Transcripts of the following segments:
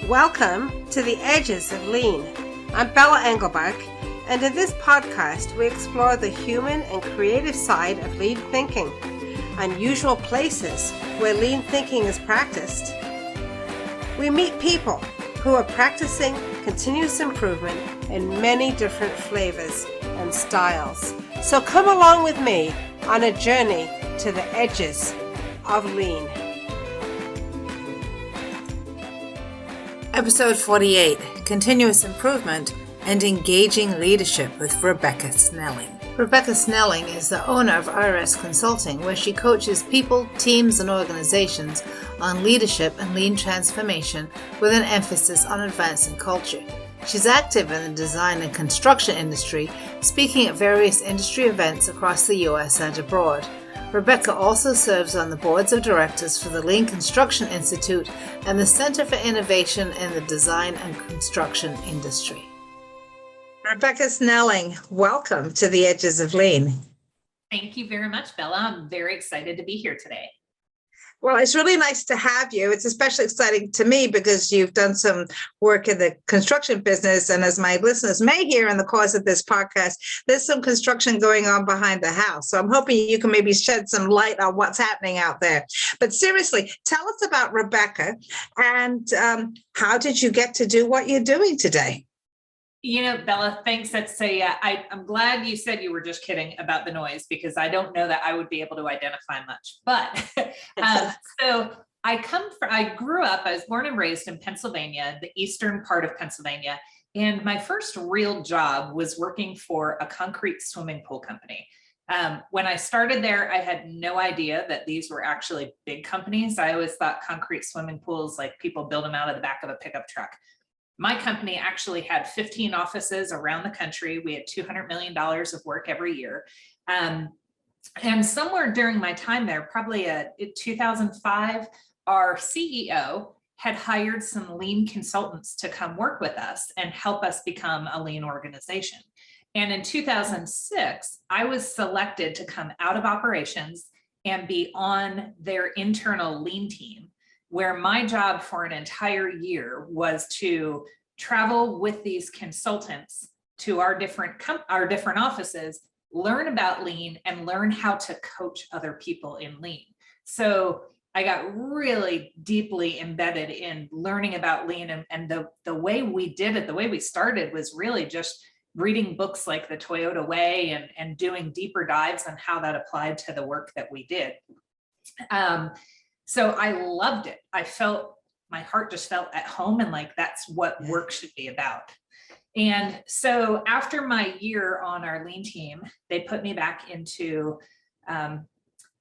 Welcome to the Edges of Lean. I'm Bella Engelbach, and in this podcast we explore the human and creative side of lean thinking, unusual places where lean thinking is practiced. We meet people who are practicing continuous improvement in many different flavors and styles. So come along with me on a journey to the edges of lean. Episode 48, Continuous Improvement and Engaging Leadership with Rebecca Snelling. Rebecca Snelling is the owner of RS Consulting, where she coaches people, teams, and organizations on leadership and lean transformation with an emphasis on advancing culture. She's active in the design and construction industry, speaking at various industry events across the U.S. and abroad. Rebecca also serves on the boards of directors for the Lean Construction Institute and the Center for Innovation in the Design and Construction Industry. Rebecca Snelling, welcome to the Edges of Lean. Thank you very much, Bella. I'm very excited to be here today. Well, it's really nice to have you. It's especially exciting to me because you've done some work in the construction business. And as my listeners may hear in the course of this podcast, there's some construction going on behind the house. So I'm hoping you can maybe shed some light on what's happening out there. But seriously, tell us about Rebecca and how did you get to do what you're doing today? You know, Bella, thanks. I'm glad you said you were just kidding about the noise because I don't know that I would be able to identify much. But so I grew up, I was born and raised in Pennsylvania, the eastern part of Pennsylvania. And my first real job was working for a concrete swimming pool company. When I started there, I had no idea that these were actually big companies. I always thought concrete swimming pools, like people build them out of the back of a pickup truck. My company actually had 15 offices around the country. We had $200 million of work every year. And somewhere during my time there, probably in 2005, our CEO had hired some lean consultants to come work with us and help us become a lean organization. And in 2006, I was selected to come out of operations and be on their internal lean team, where my job for an entire year was to travel with these consultants to our different offices, learn about lean and learn how to coach other people in lean. So I got really deeply embedded in learning about lean, and the way we did it, the way we started was really just reading books like The Toyota Way and doing deeper dives on how that applied to the work that we did. So I loved it. My heart just felt at home and like that's what work should be about. And so after my year on our lean team, they put me back into, I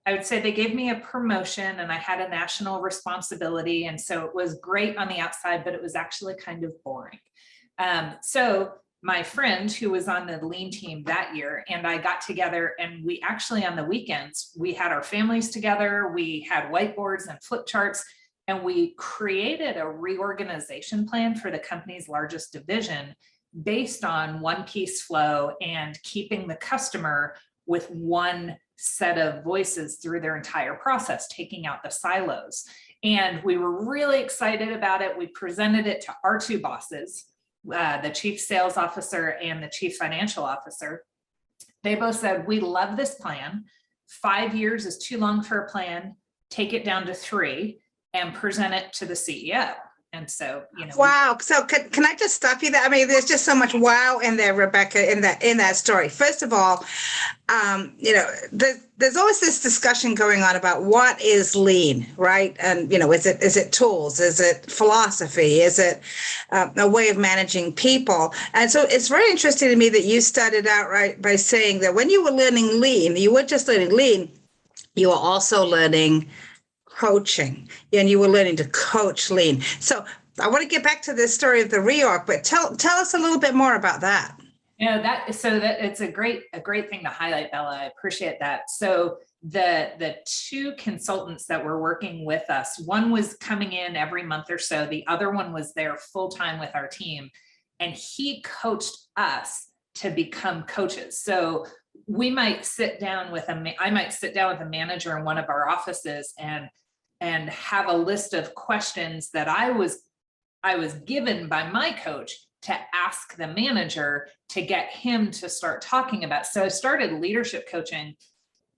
would say they gave me a promotion and I had a national responsibility. And so it was great on the outside, but it was actually kind of boring. So my friend who was on the lean team that year and I got together, and we actually on the weekends, we had our families together, we had whiteboards and flip charts, and we created a reorganization plan for the company's largest division based on one piece flow and keeping the customer with one set of voices through their entire process, taking out the silos. And we were really excited about it. We presented it to our two bosses, the chief sales officer and the chief financial officer. They both said, we love this plan. 5 years is too long for a plan. Take it down to 3 and present it to the CEO. And so, wow. So can I just stop you there? I mean, there's just so much wow in there, Rebecca, in that story. First of all, there's always this discussion going on about what is lean, right? And, is it tools? Is it philosophy? Is it a way of managing people? And so it's very interesting to me that you started out right by saying that when you were learning lean, you weren't just learning lean, you were also learning coaching, and you were learning to coach lean. So I want to get back to this story of the reorg, but tell us a little bit more about that. That it's a great thing to highlight, Bella. I appreciate that. So the two consultants that were working with us, one was coming in every month or so. The other one was there full time with our team, and he coached us to become coaches. So we might sit down with I might sit down with a manager in one of our offices and have a list of questions that I was I was given by my coach to ask the manager to get him to start talking about. So I started leadership coaching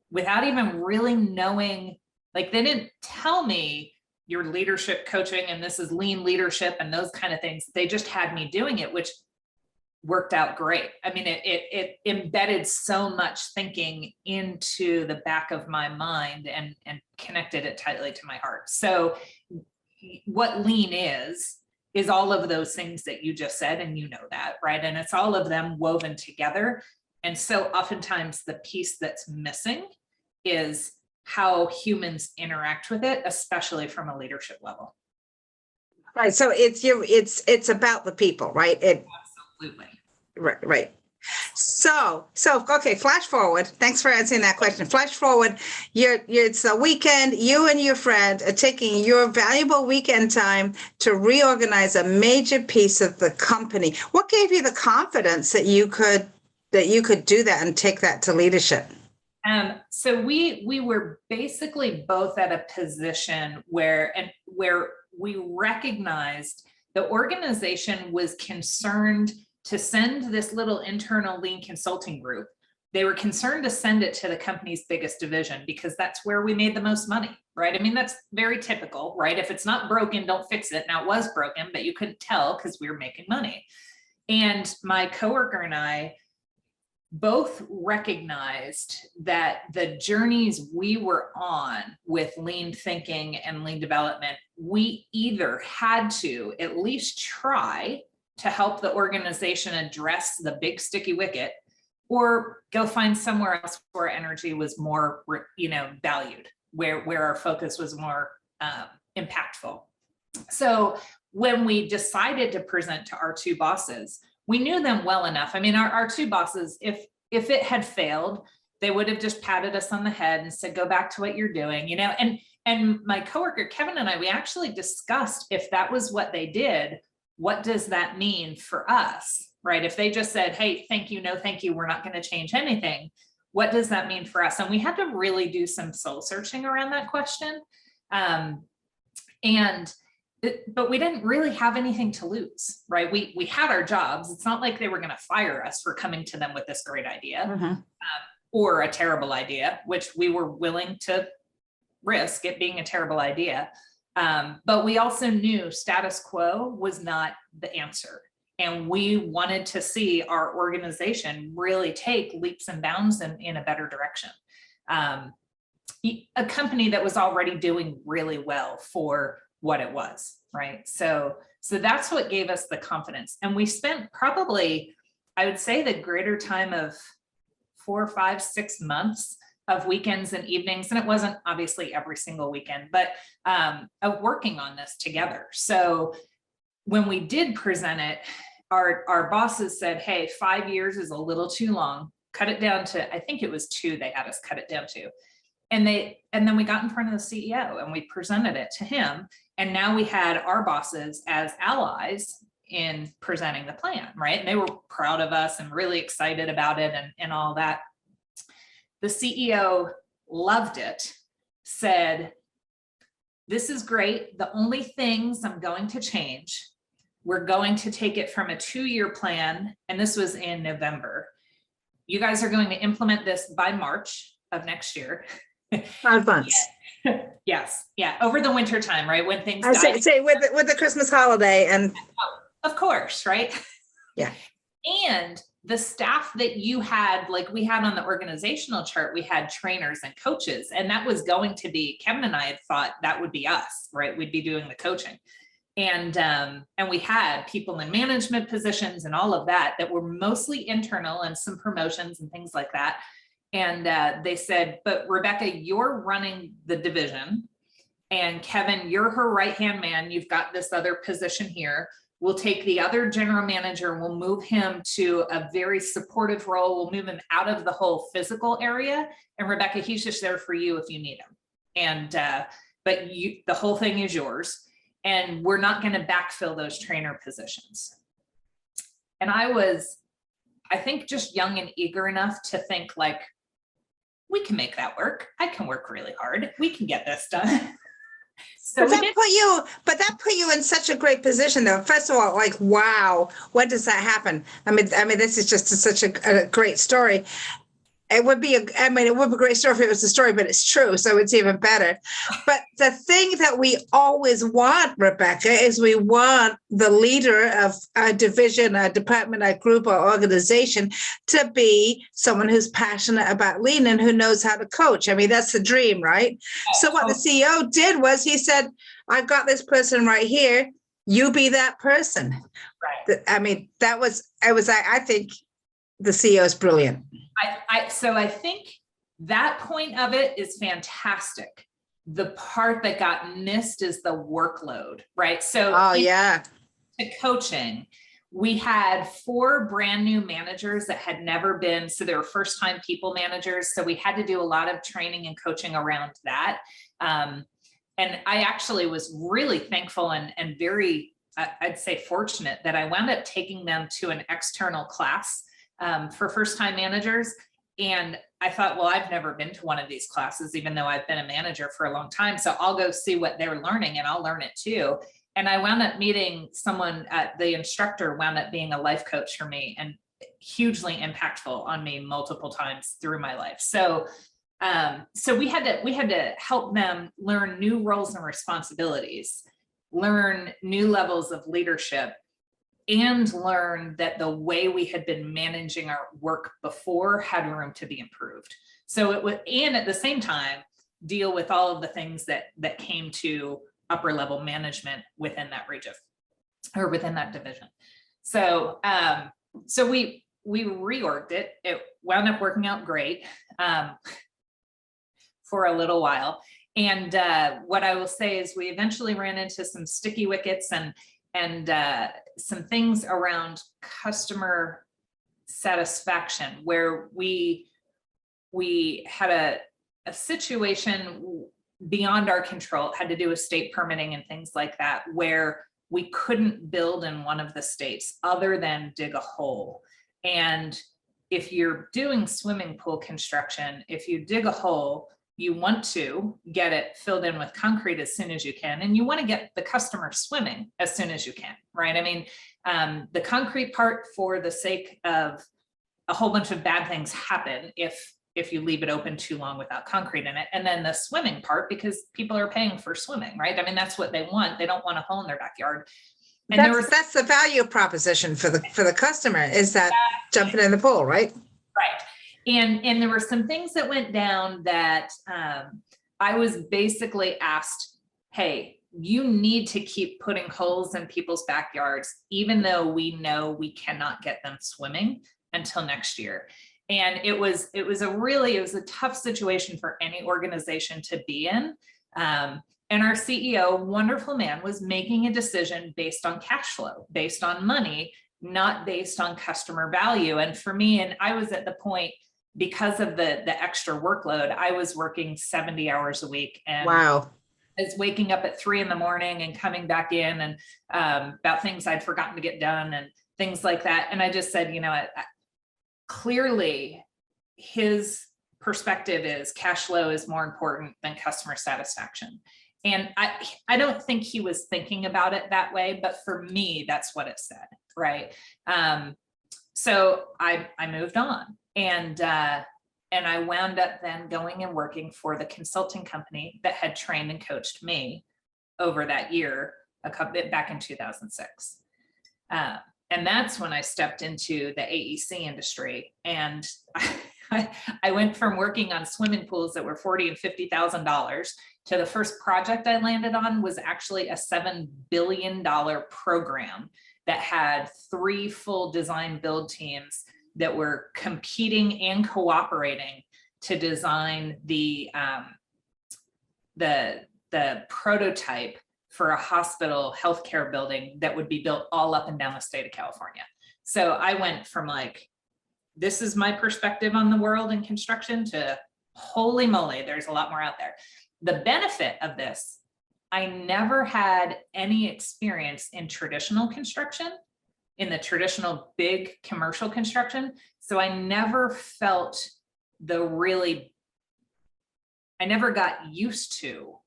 without even really knowing, like they didn't tell me your leadership coaching and this is lean leadership and those kind of things. They just had me doing it, which worked out great. I mean, it embedded so much thinking into the back of my mind and connected it tightly to my heart. So what lean is all of those things that you just said, and you know that, right? And it's all of them woven together. And so oftentimes the piece that's missing is how humans interact with it, especially from a leadership level. Right. So it's about the people, right? Absolutely. Right. So okay, flash forward. Thanks for answering that question. Flash forward, it's a weekend, you and your friend are taking your valuable weekend time to reorganize a major piece of the company. What gave you the confidence that you could do that and take that to leadership? So we were basically both at a position where we recognized the organization was concerned to send this little internal lean consulting group. They were concerned to send it to the company's biggest division because that's where we made the most money, right? I mean, that's very typical, right? If it's not broken, don't fix it. Now it was broken, but you couldn't tell because we were making money. And my coworker and I both recognized that the journeys we were on with lean thinking and lean development, we either had to at least try to help the organization address the big sticky wicket, or go find somewhere else where energy was more, valued, where our focus was more impactful. So when we decided to present to our two bosses, we knew them well enough. I mean, our two bosses, if it had failed, they would have just patted us on the head and said, go back to what you're doing, and my coworker, Kevin, and I, we actually discussed if that was what they did, what does that mean for us, right? If they just said, hey, thank you, no, thank you, we're not going to change anything. What does that mean for us? And we had to really do some soul searching around that question. But we didn't really have anything to lose, right? We had our jobs. It's not like they were going to fire us for coming to them with this great idea or a terrible idea, which we were willing to risk it being a terrible idea. But we also knew status quo was not the answer. And we wanted to see our organization really take leaps and bounds in a better direction. A company that was already doing really well for what it was, right? So that's what gave us the confidence. And we spent probably, I would say, the greater time of 4, 5, 6 months of weekends and evenings. And it wasn't obviously every single weekend, but of working on this together. So when we did present it, our bosses said, hey, 5 years is a little too long. Cut it down to, I think it was 2 they had us cut it down to. And then we got in front of the CEO and we presented it to him. And now we had our bosses as allies in presenting the plan, right? And they were proud of us and really excited about it and all that. The CEO loved it, said, this is great. The only things I'm going to change, we're going to take it from a 2-year plan. And this was in November. You guys are going to implement this by March of next year. 5 months. Yes. Yeah. Over the winter time, right? When things I say with the Christmas holiday and of course, right? Yeah. And the staff that you had, like we had on the organizational chart, we had trainers and coaches, and that was going to be, Kevin and I had thought that would be us, right? We'd be doing the coaching. And we had people in management positions and all of that were mostly internal and some promotions and things like that. And they said, but Rebecca, you're running the division, and Kevin, you're her right-hand man. You've got this other position here. We'll take the other general manager and we'll move him to a very supportive role. We'll move him out of the whole physical area. And Rebecca, he's just there for you if you need him. And, but the whole thing is yours. And we're not going to backfill those trainer positions. And I was, I think, just young and eager enough to think like, we can make that work. I can work really hard. We can get this done. So But that put you in such a great position, though. First of all, like, wow, when does that happen? I mean, this is just such a great story. It would be it would be a great story if it was a story, but it's true, so it's even better. But the thing that we always want, Rebecca, is we want the leader of a division, a department, a group, or organization to be someone who's passionate about lean and who knows how to coach. I mean, that's the dream, right? So what the CEO did was he said, I've got this person right here. You be that person. Right. I mean, I think the CEO is brilliant. So I think that point of it is fantastic. The part that got missed is the workload, right? So to coaching, we had 4 brand new managers that had never been, so they were first time people managers. So we had to do a lot of training and coaching around that. And I actually was really thankful and very, I'd say fortunate that I wound up taking them to an external class for first time managers. And I thought, well, I've never been to one of these classes, even though I've been a manager for a long time. So I'll go see what they're learning and I'll learn it too. And I wound up meeting someone, the instructor wound up being a life coach for me and hugely impactful on me multiple times through my life. So we had to help them learn new roles and responsibilities, learn new levels of leadership, and learn that the way we had been managing our work before had room to be improved. So it would, and at the same time, deal with all of the things that came to upper level management within that region or within that division. So we reorged it. It wound up working out great for a little while. And what I will say is we eventually ran into some sticky wickets and some things around customer satisfaction where we had a situation beyond our control. It had to do with state permitting and things like that, where we couldn't build in one of the states other than dig a hole. And if you're doing swimming pool construction, if you dig a hole, you want to get it filled in with concrete as soon as you can, and you want to get the customer swimming as soon as you can, right? I mean, the concrete part, for the sake of a whole bunch of bad things happen if you leave it open too long without concrete in it. And then the swimming part, because people are paying for swimming, right? I mean, that's what they want. They don't want a hole in their backyard. And that's the value proposition for the customer, is that jumping in the pool, right? Right. And there were some things that went down that I was basically asked, hey, you need to keep putting holes in people's backyards, even though we know we cannot get them swimming until next year. And it was a tough situation for any organization to be in. And our CEO, wonderful man, was making a decision based on cash flow, based on money, not based on customer value. And for me, and I was at the point, because of the extra workload, I was working 70 hours a week, and wow, I was waking up at 3 a.m. and coming back in and about things I'd forgotten to get done and things like that. And I just said, clearly his perspective is cash flow is more important than customer satisfaction. And I don't think he was thinking about it that way, but for me, that's what it said, right? So I moved on, and I wound up then going and working for the consulting company that had trained and coached me over that year, back in 2006. And that's when I stepped into the AEC industry, and I went from working on swimming pools that were $40,000 and $50,000 to the first project I landed on was actually a $7 billion program that had 3 full design build teams that were competing and cooperating to design the prototype for a hospital healthcare building that would be built all up and down the state of California. So I went from like, this is my perspective on the world in construction, to holy moly, there's a lot more out there. The benefit of this, I never had any experience in traditional construction, in the traditional big commercial construction. So I never felt I never got used to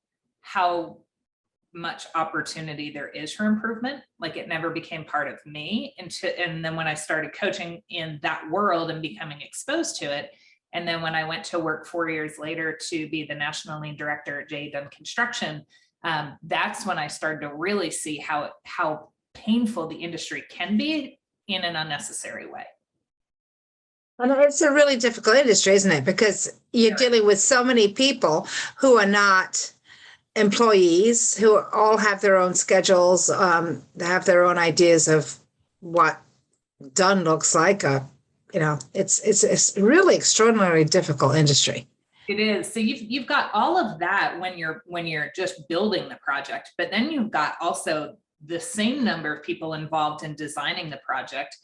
how much opportunity there is for improvement. Like it never became part of me and then when I started coaching in that world and becoming exposed to it, and then when I went to work 4 years later to be the national lead director at J.E. Construction, that's when I started to really see how painful the industry can be in an unnecessary way. And it's a really difficult industry, isn't it? Because you're dealing with so many people who are not employees, who all have their own schedules, they have their own ideas of what done looks like. It's a really extraordinarily difficult industry. It is. So you've got all of that when you're just building the project, but then you've got also the same number of people involved in designing the project.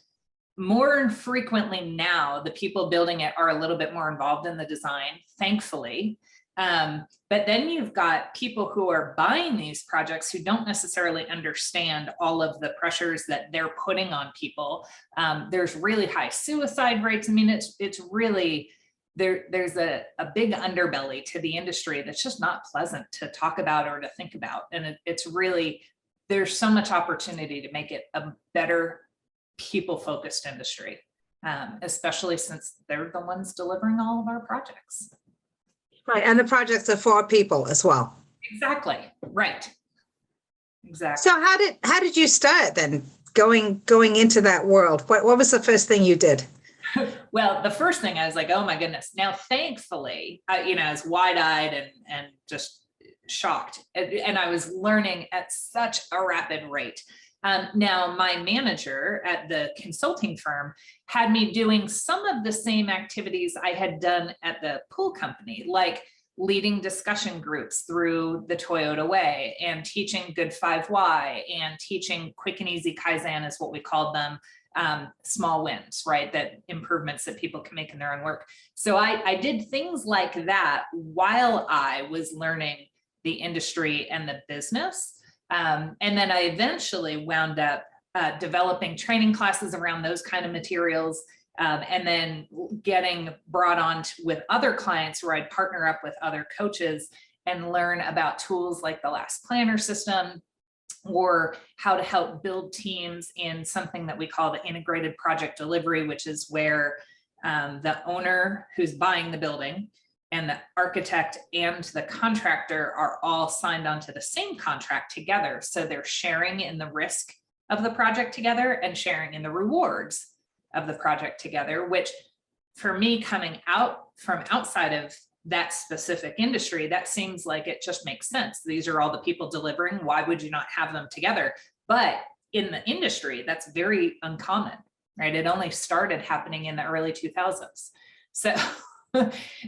More frequently now, the people building it are a little bit more involved in the design, thankfully. But then you've got people who are buying these projects who don't necessarily understand all of the pressures that they're putting on people. There's really high suicide rates. I mean, it's really, there's a big underbelly to the industry that's just not pleasant to talk about or to think about. And it's really, there's so much opportunity to make it a better people-focused industry, especially since they're the ones delivering all of our projects. Right, and the projects are for people as well. Exactly. Right. Exactly. So how did you start then going into that world? What was the first thing you did? Well, the first thing I was like, oh my goodness. Now, thankfully, I was wide-eyed and just shocked, and I was learning at such a rapid rate. Now, my manager at the consulting firm had me doing some of the same activities I had done at the pool company, like leading discussion groups through the Toyota Way and teaching Good 5Y and teaching quick and easy Kaizen is what we called them, small wins, right? That improvements that people can make in their own work. So I did things like that while I was learning the industry and the business. And then I eventually wound up developing training classes around those kind of materials, and then getting brought on with other clients where I'd partner up with other coaches and learn about tools like the Last Planner system, or how to help build teams in something that we call the integrated project delivery, which is where the owner who's buying the building and the architect and the contractor are all signed onto the same contract together. So they're sharing in the risk of the project together and sharing in the rewards of the project together, which for me, coming out from outside of that specific industry, that seems like it just makes sense. These are all the people delivering. Why would you not have them together? But in the industry, that's very uncommon, right? It only started happening in the early 2000s.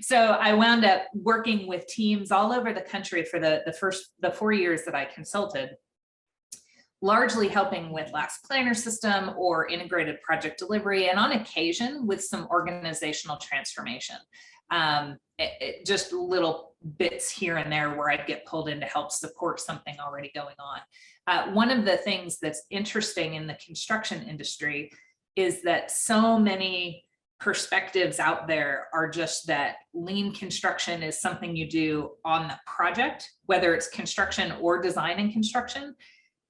So I wound up working with teams all over the country for the 4 years that I consulted, largely helping with Last Planner system or integrated project delivery, and on occasion with some organizational transformation. Just little bits here and there where I'd get pulled in to help support something already going on. One of the things that's interesting in the construction industry is that so many perspectives out there are just that lean construction is something you do on the project, whether it's construction or design and construction.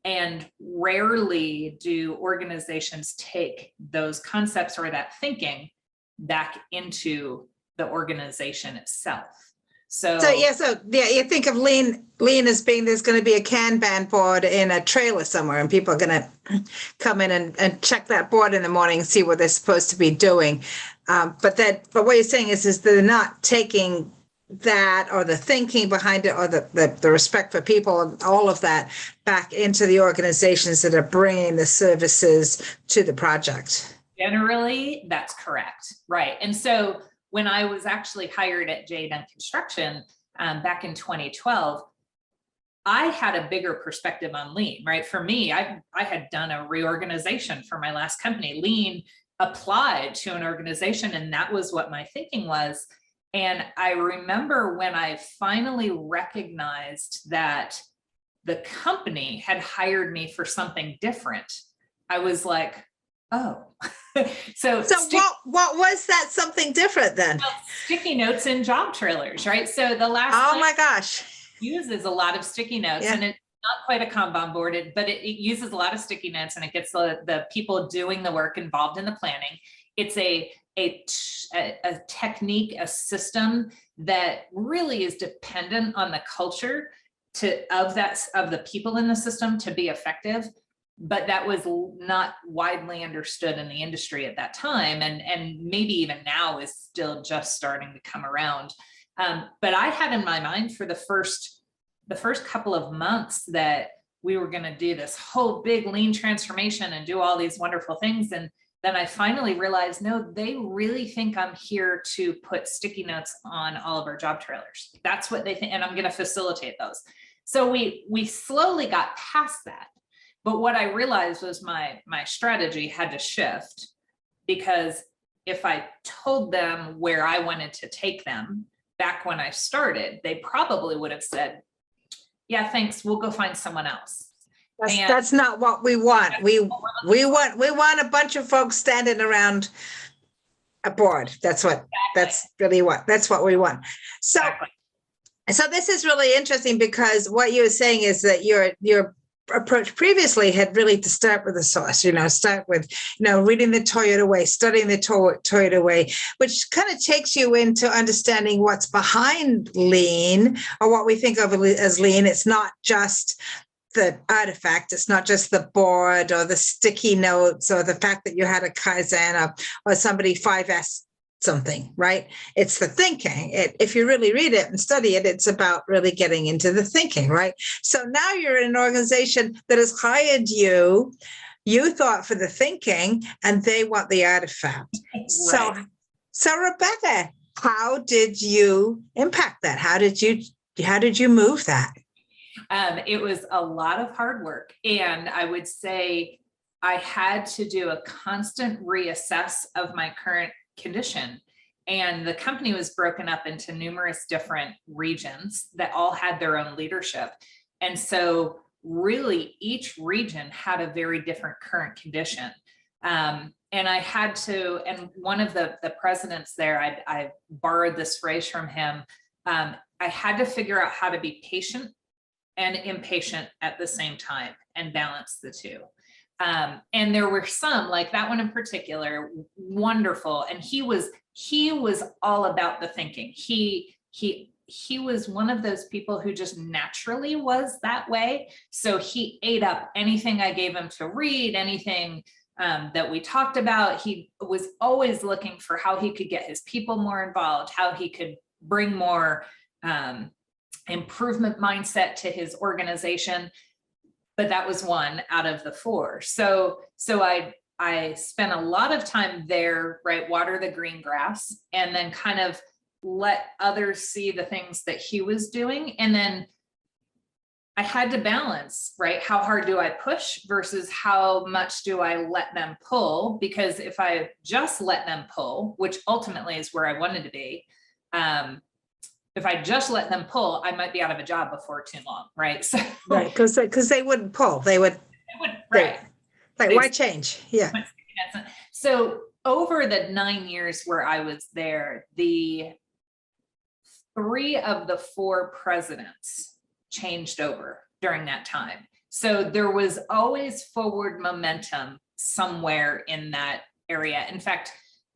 And rarely do organizations take those concepts or that thinking back into the organization itself. So you think of lean as being there's going to be a Kanban board in a trailer somewhere, and people are going to come in and check that board in the morning and see what they're supposed to be doing. But what you're saying is they're not taking that or the thinking behind it or the respect for people and all of that back into the organizations that are bringing the services to the project. Generally, that's correct. Right. And so when I was actually hired at J.E. Construction back in 2012, I had a bigger perspective on lean, right? For me, I had done a reorganization for my last company. Lean applied to an organization, and that was what my thinking was. And I remember when I finally recognized that the company had hired me for something different, I was like, oh. So what was that something different then? Well, sticky notes in job trailers, right? So the last my gosh, uses a lot of sticky notes, and it's not quite a Kanban board, but it uses a lot of sticky notes, and it gets the people doing the work involved in the planning. It's a technique, a system that really is dependent on the culture of the people in the system to be effective. But that was not widely understood in the industry at that time, and maybe even now is still just starting to come around. But I had in my mind for the first couple of months that we were going to do this whole big lean transformation and do all these wonderful things. And then I finally realized, no, they really think I'm here to put sticky notes on all of our job trailers. That's what they think, and I'm going to facilitate those. So we slowly got past that. But what I realized was my strategy had to shift, because if I told them where I wanted to take them back when I started, they probably would have said, yeah, thanks, we'll go find someone else. That's not what we want. We want a bunch of folks standing around a board. That's what that's what we want. So Exactly. So this is really interesting, because what you're saying is that your approach previously had really to start with the source, start with, reading the Toyota way, studying the Toyota way, which kind of takes you into understanding what's behind lean, or what we think of as lean. It's not just the artifact. It's not just the board or the sticky notes or the fact that you had a Kaizen or somebody 5S something, right? It's the thinking. If you really read it and study it, it's about really getting into the thinking, right? So now you're in an organization that has hired you. You thought for the thinking, and they want the artifact. Right. So Rebecca, how did you impact that? How did you move that? It was a lot of hard work, and I would say I had to do a constant reassess of my current condition. And the company was broken up into numerous different regions that all had their own leadership. And so really each region had a very different current condition. And I had to, and one of the presidents there, I borrowed this phrase from him. I had to figure out how to be patient and impatient at the same time and balance the two. And there were some, like that one in particular, wonderful. And he was all about the thinking. He was one of those people who just naturally was that way. So he ate up anything I gave him to read, anything that we talked about. He was always looking for how he could get his people more involved, how he could bring more improvement mindset to his organization. But that was one out of the four. So I spent a lot of time there, right? Water the green grass, and then kind of let others see the things that he was doing. And then I had to balance, right? How hard do I push versus how much do I let them pull? Because if I just let them pull, which ultimately is where I wanted to be, if I just let them pull, I might be out of a job before too long, right? So, right, because they wouldn't pull. They would, right? Why change? Yeah. So over the 9 years where I was there, the 3 of the 4 presidents changed over during that time. So there was always forward momentum somewhere in that area. In fact,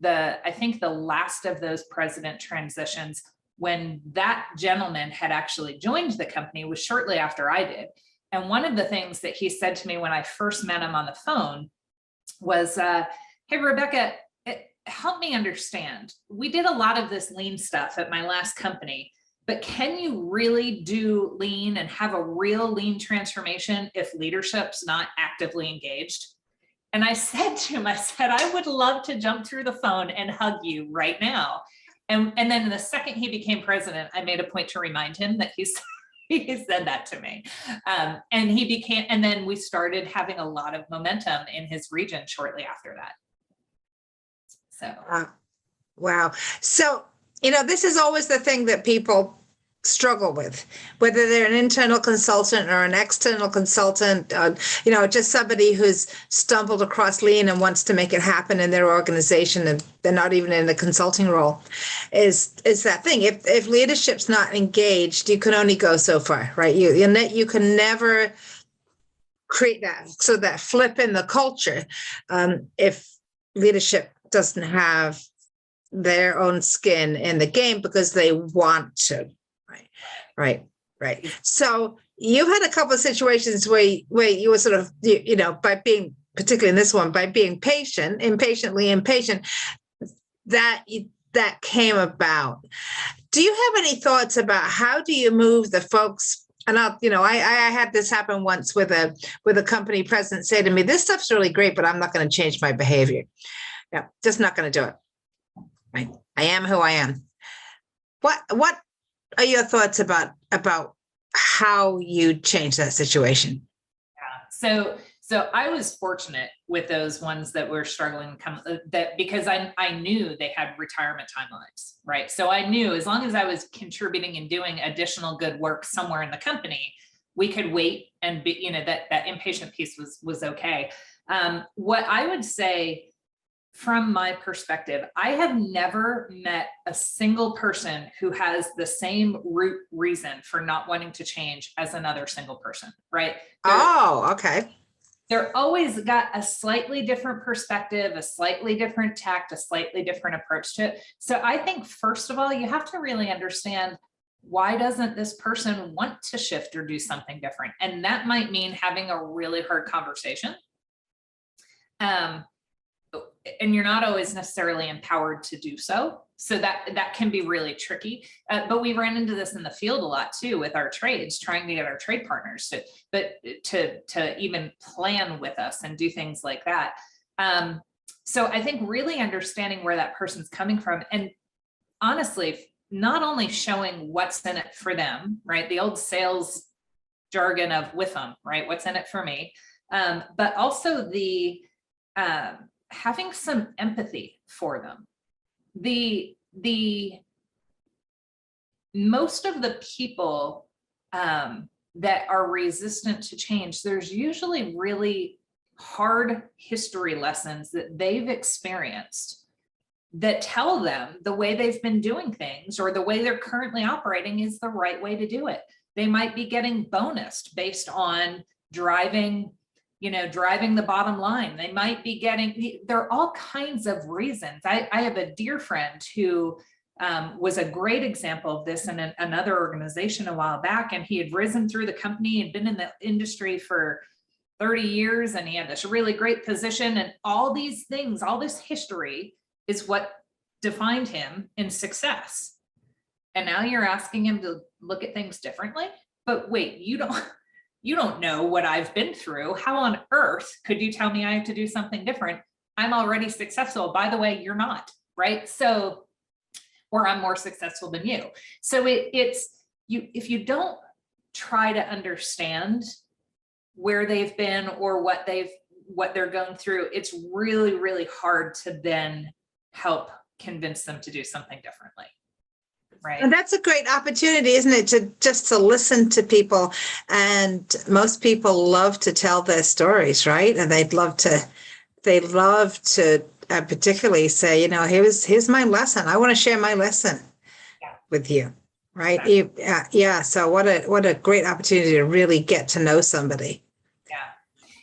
I think the last of those president transitions, when that gentleman had actually joined the company, was shortly after I did. And one of the things that he said to me when I first met him on the phone was, hey, Rebecca, help me understand. We did a lot of this lean stuff at my last company, but can you really do lean and have a real lean transformation if leadership's not actively engaged? And I said to him, I would love to jump through the phone and hug you right now. And then the second he became president, I made a point to remind him that he said that to me. And then we started having a lot of momentum in his region shortly after that. So. Wow. So, this is always the thing that people struggle with, whether they're an internal consultant or an external consultant, just somebody who's stumbled across lean and wants to make it happen in their organization, and they're not even in a consulting role, is that thing. If leadership's not engaged, you can only go so far, right? You can never create that flip in the culture if leadership doesn't have their own skin in the game because they want to. Right. So you've had a couple of situations where you were sort of, by being, particularly in this one, by being impatiently impatient, that came about. Do you have any thoughts about how do you move the folks? And I had this happen once with a company president say to me, "This stuff's really great, but I'm not going to change my behavior. Yeah, just not going to do it. Right? I am who I am." What are your thoughts about how you change that situation? Yeah. So I was fortunate with those ones that were struggling because I knew they had retirement timelines, right? So I knew as long as I was contributing and doing additional good work somewhere in the company, we could wait and be, that impatient piece was okay. What I would say, from my perspective, I have never met a single person who has the same root reason for not wanting to change as another single person, right? Okay. They're always got a slightly different perspective, a slightly different tact, a slightly different approach to it. So I think, first of all, you have to really understand, why doesn't this person want to shift or do something different? And that might mean having a really hard conversation. And you're not always necessarily empowered to do so. So that can be really tricky. But we ran into this in the field a lot too, with our trades, trying to get our trade partners to even plan with us and do things like that. So I think really understanding where that person's coming from, and honestly, not only showing what's in it for them, right? The old sales jargon of with them, right? What's in it for me? But also having some empathy for them. The most of the people that are resistant to change, there's usually really hard history lessons that they've experienced that tell them the way they've been doing things or the way they're currently operating is the right way to do it. They might be getting bonused based on driving the bottom line. They might be there are all kinds of reasons. I have a dear friend who was a great example of this in another organization a while back, and he had risen through the company and been in the industry for 30 years, and he had this really great position, and all these things, all this history is what defined him in success. And now you're asking him to look at things differently. But wait, you don't know what I've been through. How on earth could you tell me I have to do something different? I'm already successful. By the way, you're not, right? So, or I'm more successful than you. So if you don't try to understand where they've been or what they're going through, it's really, really hard to then help convince them to do something differently. Right. And that's a great opportunity, isn't it, to listen to people. And most people love to tell their stories, right? And they love to particularly say, here's my lesson. I want to share my lesson with you, right? Exactly. So what a great opportunity to really get to know somebody.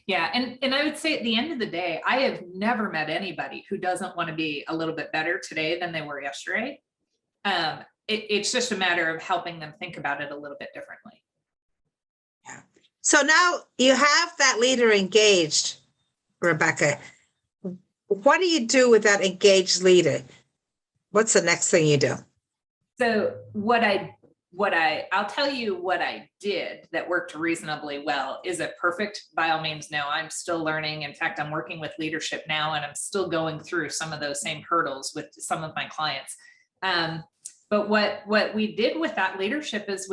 Yeah. And I would say at the end of the day, I have never met anybody who doesn't want to be a little bit better today than they were yesterday. It's just a matter of helping them think about it a little bit differently. Yeah. So now you have that leader engaged, Rebecca. What do you do with that engaged leader? What's the next thing you do? So I'll tell you what I did that worked reasonably well. Is it perfect? By all means, no. I'm still learning. In fact, I'm working with leadership now, and I'm still going through some of those same hurdles with some of my clients. But what we did with that leadership is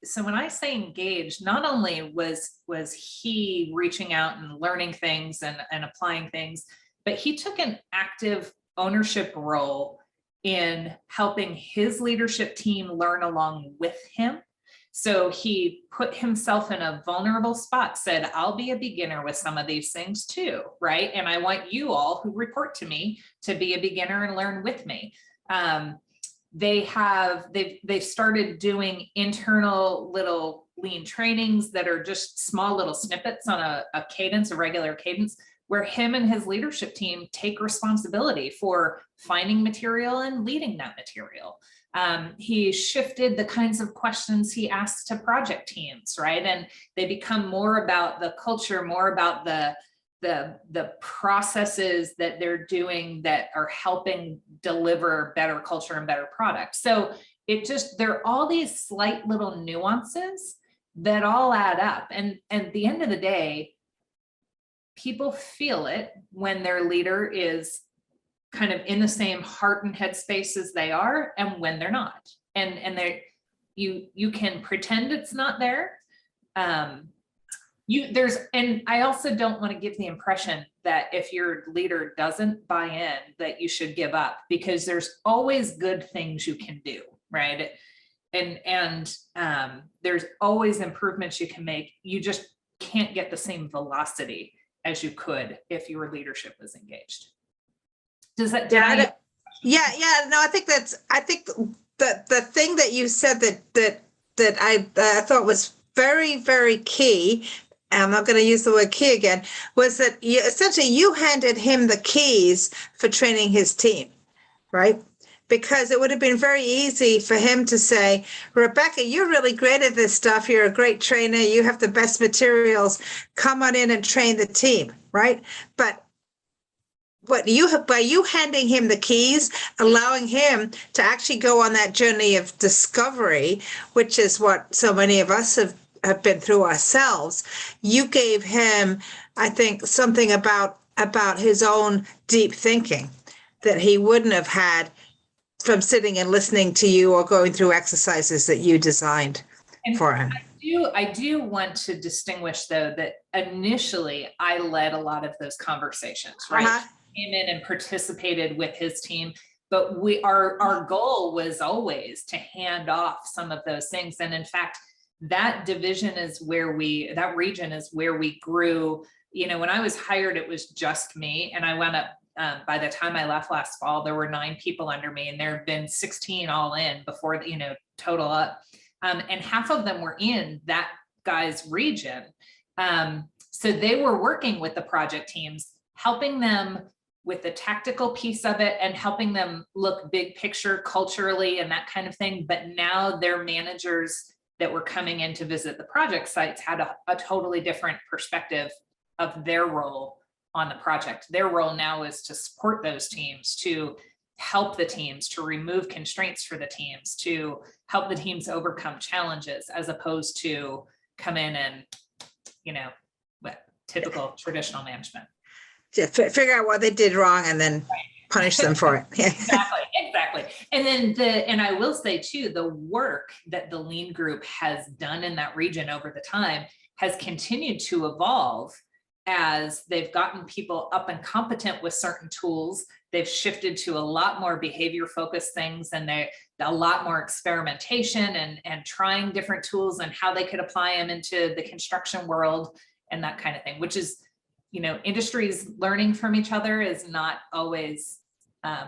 so when I say engaged, not only was he reaching out and learning things and applying things, but he took an active ownership role in helping his leadership team learn along with him. So he put himself in a vulnerable spot, said, I'll be a beginner with some of these things too, right? And I want you all who report to me to be a beginner and learn with me. They've started doing internal little lean trainings that are just small little snippets on a cadence, a regular cadence, where him and his leadership team take responsibility for finding material and leading that material. He shifted the kinds of questions he asks to project teams, right? And they become more about the culture, more about the processes that they're doing that are helping deliver better culture and better products. So there are all these slight little nuances that all add up. And at the end of the day, people feel it when their leader is kind of in the same heart and head space as they are, and when they're not. And you can pretend it's not there. And I also don't want to give the impression that if your leader doesn't buy in, that you should give up, because there's always good things you can do, right? And there's always improvements you can make. You just can't get the same velocity as you could if your leadership was engaged. Does that? Yeah. No, I think the thing that you said that I thought was very, very key, I'm not going to use the word key again, was that essentially you handed him the keys for training his team, right? Because it would have been very easy for him to say, Rebecca, you're really great at this stuff. You're a great trainer. You have the best materials. Come on in and train the team, right? But by you handing him the keys, allowing him to actually go on that journey of discovery, which is what so many of us have been through ourselves, you gave him, I think, something about his own deep thinking that he wouldn't have had from sitting and listening to you or going through exercises that you designed for him. I do want to distinguish, though, that initially I led a lot of those conversations, right? Uh-huh. Came in and participated with his team, but our goal was always to hand off some of those things. And in fact, that region is where we grew. When I was hired, it was just me, and I went up. By the time I left last fall, there were 9 people under me, and there have been 16 all in before, total up. And half of them were in that guy's region. So they were working with the project teams, helping them with the tactical piece of it and helping them look big picture culturally and that kind of thing. But now their managers that were coming in to visit the project sites had a totally different perspective of their role on the project. Their role now is to support those teams, to help the teams, to remove constraints for the teams, to help the teams overcome challenges, as opposed to come in and, typical traditional management. Figure out what they did wrong and then punish them for it. Exactly. And then and I will say too, the work that the Lean group has done in that region over the time has continued to evolve as they've gotten people up and competent with certain tools. They've shifted to a lot more behavior focused things, and a lot more experimentation and trying different tools and how they could apply them into the construction world and that kind of thing, which is, industries learning from each other is not always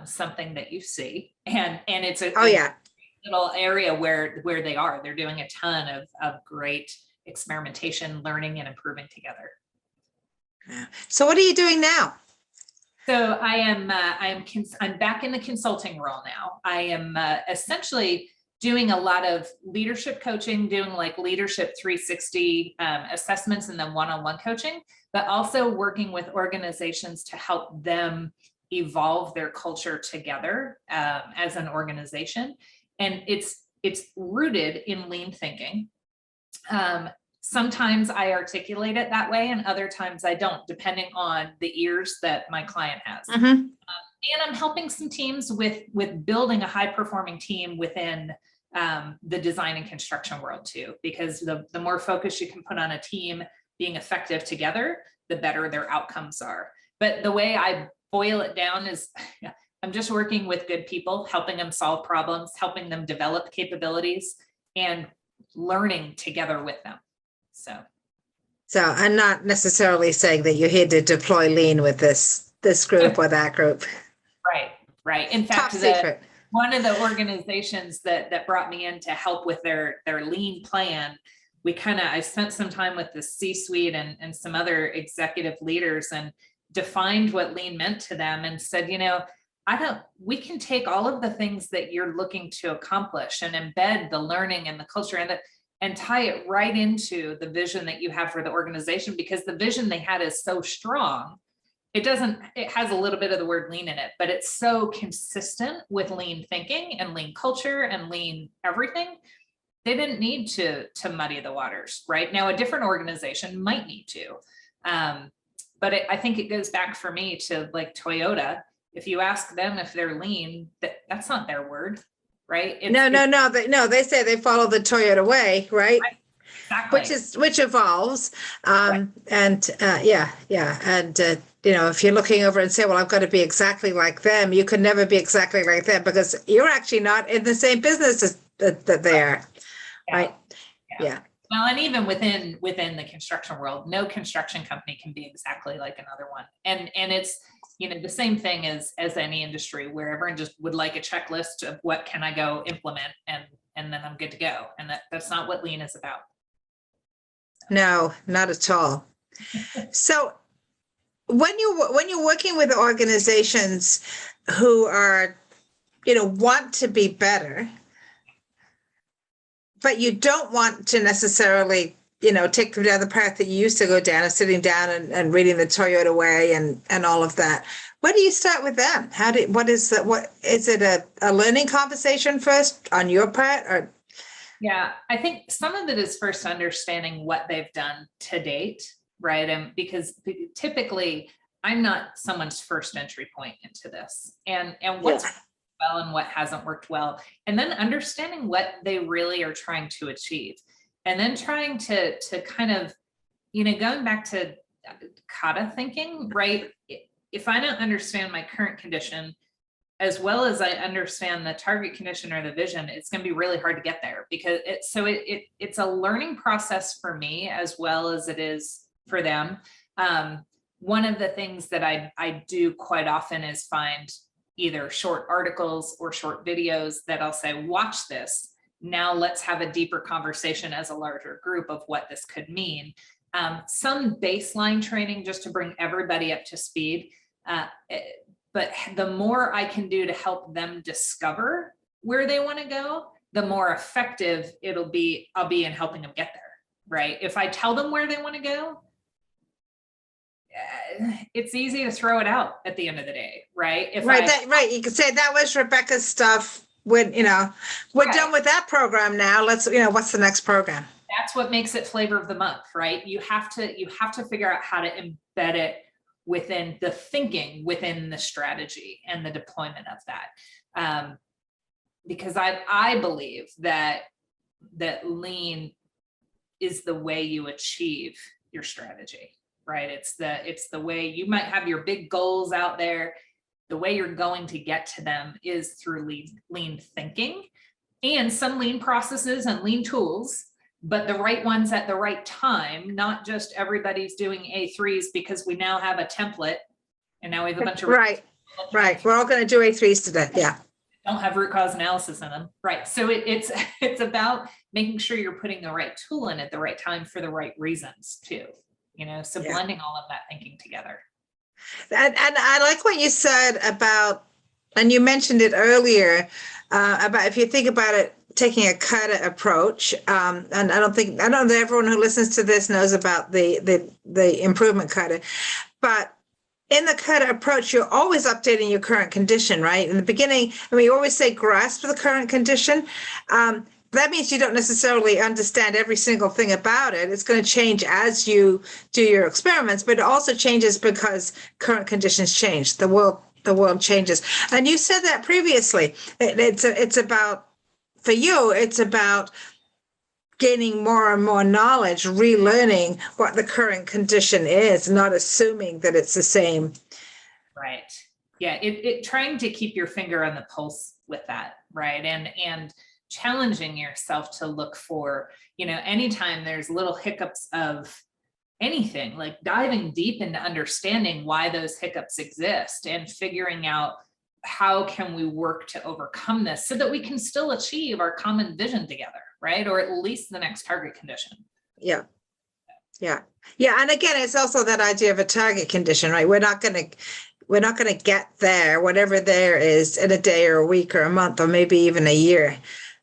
something that you see. And it's a little area where they're doing a ton of great experimentation, learning, and improving together. Yeah. So what are you doing now? So I'm back in the consulting role now. I am essentially doing a lot of leadership coaching, doing like leadership 360 assessments and then one-on-one coaching, but also working with organizations to help them evolve their culture together as an organization. And it's rooted in lean thinking. Sometimes I articulate it that way, and other times I don't, depending on the ears that my client has. Mm-hmm. And I'm helping some teams with building a high-performing team within the design and construction world too, because the more focus you can put on a team being effective together, the better their outcomes are. But the way I boil it down is I'm just working with good people, helping them solve problems, helping them develop capabilities, and learning together with them. So I'm not necessarily saying that you're here to deploy lean with this group or that group. Right. In fact, Top secret. One of the organizations that brought me in to help with their lean plan, I spent some time with the C-suite and some other executive leaders and defined what lean meant to them and said, we can take all of the things that you're looking to accomplish and embed the learning and the culture and tie it right into the vision that you have for the organization, because the vision they had is so strong. It has a little bit of the word lean in it, but it's so consistent with lean thinking and lean culture and lean everything. They didn't need to muddy the waters. Right now, a different organization might need to. But I think it goes back for me to like Toyota. If you ask them if they're lean, that's not their word, right? No. They say they follow the Toyota way, right? Exactly. Which evolves, Right. and if you're looking over and say, well, I've got to be exactly like them, you can never be exactly like them because you're actually not in the same business as that they are, right? Yeah. Well, and even within the construction world, no construction company can be exactly like another one. And it's, the same thing as any industry where everyone just would like a checklist of what can I go implement and then I'm good to go. And that's not what lean is about. No, not at all. So when you're working with organizations who are, want to be better, but you don't want to necessarily, take them down the path that you used to go down of sitting down and reading the Toyota way and all of that. Where do you start with them? What is it a learning conversation first on your part or? Yeah, I think some of it is first understanding what they've done to date, right? And because typically I'm not someone's first entry point into this and what's worked well and what hasn't worked well. And then understanding what they really are trying to achieve. And then trying to kind of, going back to kata thinking, right? If I don't understand my current condition, as well as I understand the target condition or the vision, it's going to be really hard to get there because it's a learning process for me as well as it is for them. One of the things that I do quite often is find either short articles or short videos that I'll say, watch this. Now let's have a deeper conversation as a larger group of what this could mean. Some baseline training just to bring everybody up to speed. But the more I can do to help them discover where they want to go, the more effective I'll be in helping them get there, right? If I tell them where they want to go, it's easy to throw it out at the end of the day, right? Right. You could say that was Rebecca's stuff. When, we're done with that program now. Let's, what's the next program? That's what makes it flavor of the month, right? You have to figure out how to embed it within the thinking, within the strategy and the deployment of that. Because I believe that lean is the way you achieve your strategy, right? It's the way you might have your big goals out there. The way you're going to get to them is through lean thinking and some lean processes and lean tools, but the right ones at the right time, not just everybody's doing A3s because we now have a template and now we have a bunch of right. We're all going to do A3s today. Yeah. Don't have root cause analysis in them. Right. So it's about making sure you're putting the right tool in at the right time for the right reasons too, so blending all of that thinking together. And I like what you said about, and you mentioned it earlier, about if you think about it, taking a kata approach. And I don't know that everyone who listens to this knows about the improvement kata, but in the kata approach, you're always updating your current condition, right? In the beginning, we always say grasp the current condition. That means you don't necessarily understand every single thing about it. It's going to change as you do your experiments, but it also changes because current conditions change. The world changes. And you said that previously. It's about, for you, it's about gaining more and more knowledge, relearning what the current condition is, not assuming that it's the same. Right. Yeah. It trying to keep your finger on the pulse with that, right? And challenging yourself to look for, anytime there's little hiccups of anything, like diving deep into understanding why those hiccups exist and figuring out how can we work to overcome this so that we can still achieve our common vision together, right? Or at least the next target condition. Yeah. And again, it's also that idea of a target condition, right? We're not going to get there, whatever there is, in a day or a week or a month or maybe even a year,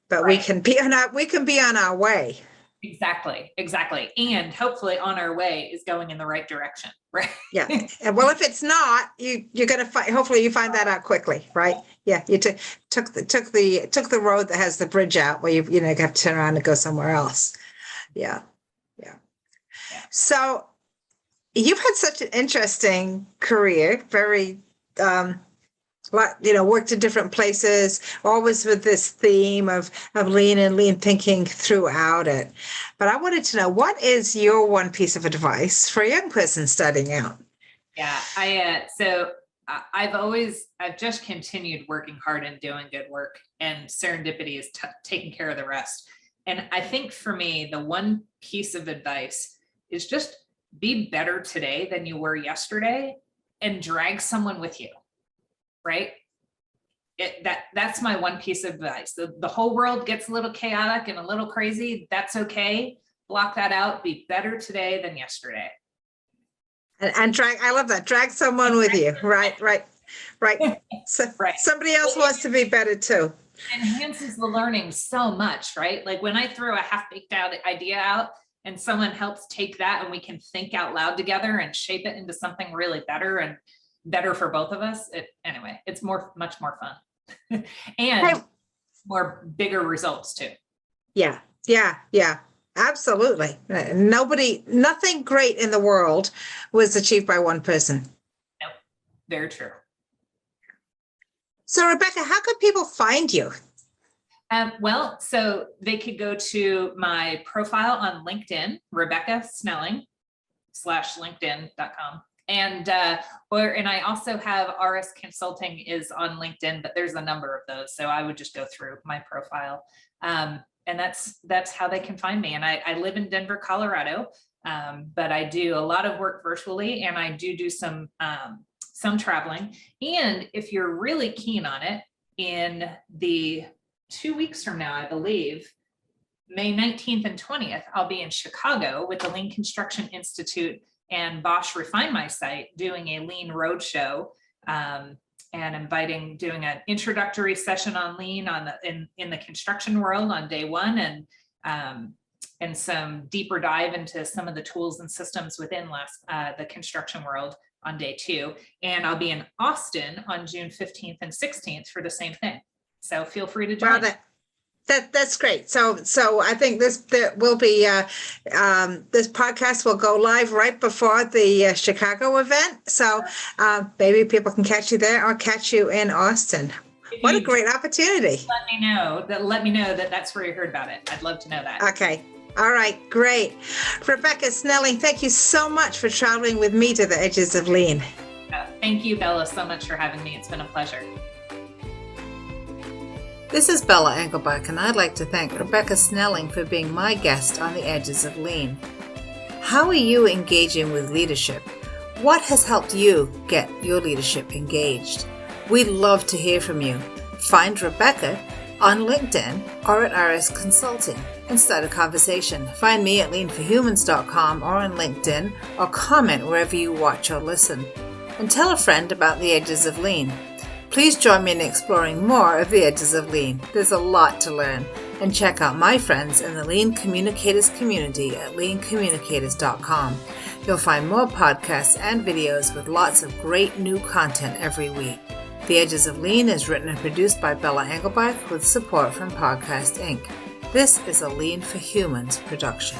but right. we can be on our way. Exactly. And hopefully on our way is going in the right direction, right? Yeah. And well, if it's not, you're going to find, hopefully you find that out quickly, right? Yeah. You took the road that has the bridge out where you have to turn around and go somewhere else. Yeah. So you've had such an interesting career, very, worked in different places, always with this theme of lean and lean thinking throughout it. But I wanted to know, what is your one piece of advice for a young person starting out? Yeah, I've just continued working hard and doing good work, and serendipity is taking care of the rest. And I think for me, the one piece of advice is just be better today than you were yesterday and drag someone with you, right? That's my one piece of advice. The whole world gets a little chaotic and a little crazy. That's okay. Block that out. Be better today than yesterday. And drag, I love that. Drag someone with you. Right. So right. Somebody else wants to be better too. Enhances the learning so much, right? Like when I throw a half-baked idea out and someone helps take that and we can think out loud together and shape it into something really better for both of us. It's much more fun and more bigger results too. Yeah. Absolutely. Nothing great in the world was achieved by one person. Nope. Very true. So Rebecca, how could people find you? So they could go to my profile on LinkedIn, Rebecca Snelling /LinkedIn.com. And I also have RS Consulting is on LinkedIn, but there's a number of those. So I would just go through my profile. And that's how they can find me. And I live in Denver, Colorado, but I do a lot of work virtually, and I do some traveling. And if you're really keen on it, in the 2 weeks from now, I believe, May 19th and 20th, I'll be in Chicago with the Lean Construction Institute and Bosch Refine My Site doing a lean roadshow, and doing an introductory session on lean in the construction world on day one, and some deeper dive into some of the tools and systems within the construction world on day two. And I'll be in Austin on June 15th and 16th for the same thing. So feel free to join. Wow, that's great. So I think this podcast will go live right before the Chicago event. So maybe people can catch you there or catch you in Austin. What a great opportunity. Let me know that that's where you heard about it. I'd love to know that. Okay. All right. Great. Rebecca Snelling, thank you so much for traveling with me to the edges of lean. Thank you, Bella, so much for having me. It's been a pleasure. This is Bella Engelbach, and I'd like to thank Rebecca Snelling for being my guest on the Edges of Lean. How are you engaging with leadership? What has helped you get your leadership engaged? We'd love to hear from you. Find Rebecca on LinkedIn or at RS Consulting and start a conversation. Find me at leanforhumans.com or on LinkedIn, or comment wherever you watch or listen. And tell a friend about the Edges of Lean. Please join me in exploring more of the Edges of Lean. There's a lot to learn. And check out my friends in the Lean Communicators community at leancommunicators.com. You'll find more podcasts and videos with lots of great new content every week. The Edges of Lean is written and produced by Bella Engelbach with support from Podcast Inc. This is a Lean for Humans production.